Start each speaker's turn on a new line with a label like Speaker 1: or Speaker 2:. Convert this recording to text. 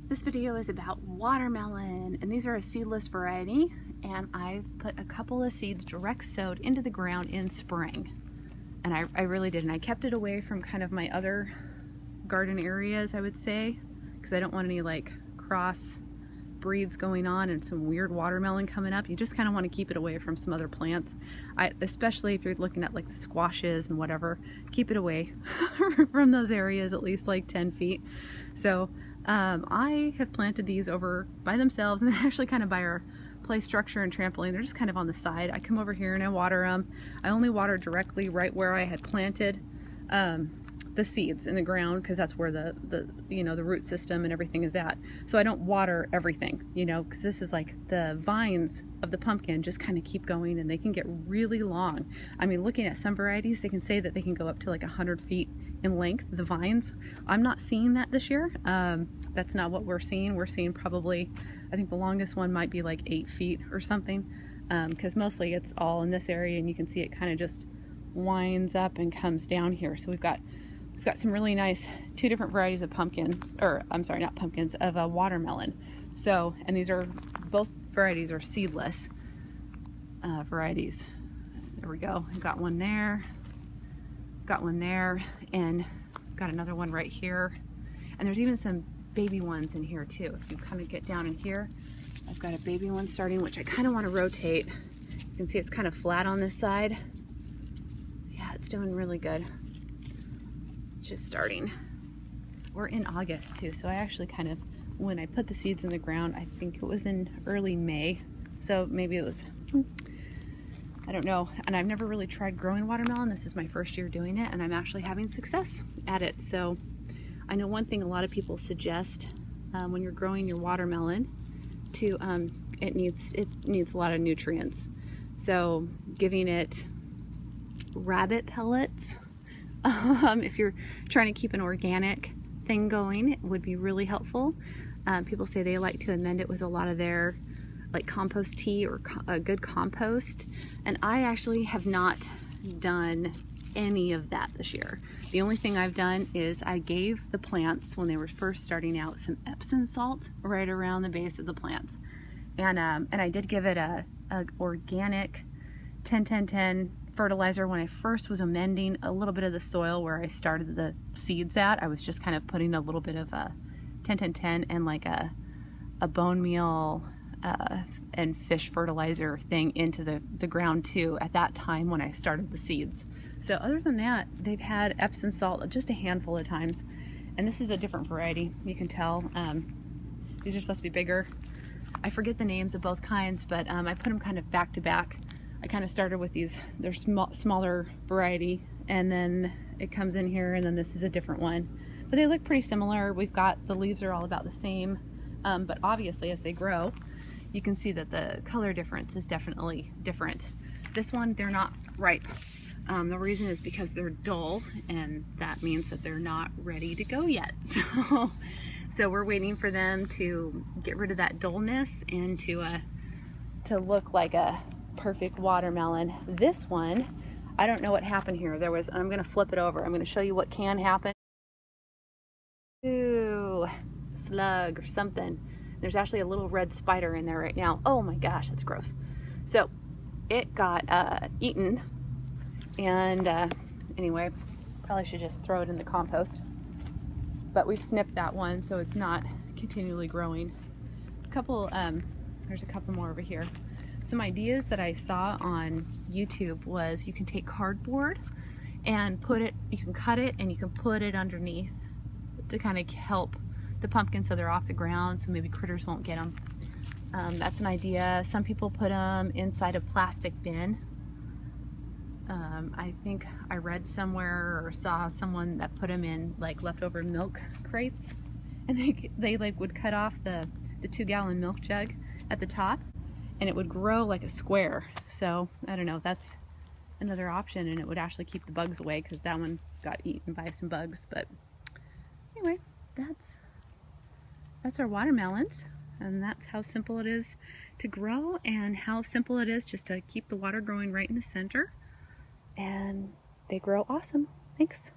Speaker 1: This video is about watermelon, and these are a seedless variety, and I've put a couple of seeds direct sowed into the ground in spring. And I really did, and I kept it away from kind of my other garden areas, I would say, because I don't want any like cross breeds going on and some weird watermelon coming up. You just kind of want to keep it away from some other plants. Especially if you're looking at like the squashes and whatever, keep it away from those areas at least like 10 feet. So I have planted these over by themselves, and they're actually kind of by our play structure and trampoline. They're just kind of on the side. I come over here and I water them. I only water directly right where I had planted the seeds in the ground, because that's where the root system and everything is at. So I don't water everything, because this is like the vines of the pumpkin just kind of keep going, and they can get really long. I mean, looking at some varieties, they can say that they can go up to like 100 feet in length, the vines. I'm not seeing that this year. That's not what we're seeing. We're seeing probably, I think the longest one might be like 8 feet or something, because mostly it's all in this area, and you can see it kind of just winds up and comes down here. So we've got some really nice two different varieties of pumpkins, or I'm sorry, not pumpkins, of a watermelon. So, and these are, both varieties are seedless varieties. There we go. Got one there, and got another one right here. And there's even some baby ones in here too. If you kind of get down in here, I've got a baby one starting, which I kind of want to rotate. You can see it's kind of flat on this side. Yeah, it's doing really good. Just starting. We're in August too, so I actually kind of, when I put the seeds in the ground, I think it was in early May, so maybe it was, I don't know. And I've never really tried growing watermelon. This is my first year doing it, and I'm actually having success at it. So I know one thing a lot of people suggest when you're growing your watermelon, to it needs a lot of nutrients, so giving it rabbit pellets, if you're trying to keep an organic thing going, it would be really helpful. People say they like to amend it with a lot of their like compost tea or a good compost, and I actually have not done any of that this year. The only thing I've done is I gave the plants, when they were first starting out, some Epsom salt right around the base of the plants, and I did give it a organic 10-10-10 fertilizer. When I first was amending a little bit of the soil where I started the seeds at, I was just kind of putting a little bit of a 10-10-10 and like a bone meal and fish fertilizer thing into the ground too at that time when I started the seeds. So other than that, they've had Epsom salt just a handful of times, and this is a different variety. You can tell these are supposed to be bigger. I forget the names of both kinds, but I put them kind of back to back. I kind of started with these, they're smaller variety, and then it comes in here, and then this is a different one. But they look pretty similar. We've got, the leaves are all about the same, but obviously as they grow, you can see that the color difference is definitely different. This one, they're not ripe. The reason is because they're dull, and that means that they're not ready to go yet. So we're waiting for them to get rid of that dullness and to look like a perfect watermelon. This one, I don't know what happened here. I'm going to flip it over. I'm going to show you what can happen. Ooh, slug or something. There's actually a little red spider in there right now. Oh my gosh, that's gross. So it got eaten, and anyway, probably should just throw it in the compost. But we've snipped that one, so it's not continually growing. There's a couple more over here. Some ideas that I saw on YouTube was you can take cardboard and you can cut it and you can put it underneath to kind of help the pumpkin so they're off the ground, so maybe critters won't get them. That's an idea. Some people put them inside a plastic bin. I think I read somewhere or saw someone that put them in like leftover milk crates, and they like would cut off the 2-gallon milk jug at the top, and it would grow like a square. So I don't know, that's another option, and it would actually keep the bugs away, because that one got eaten by some bugs. But anyway, that's our watermelons, and that's how simple it is to grow, and how simple it is just to keep the water growing right in the center, and they grow awesome. Thanks.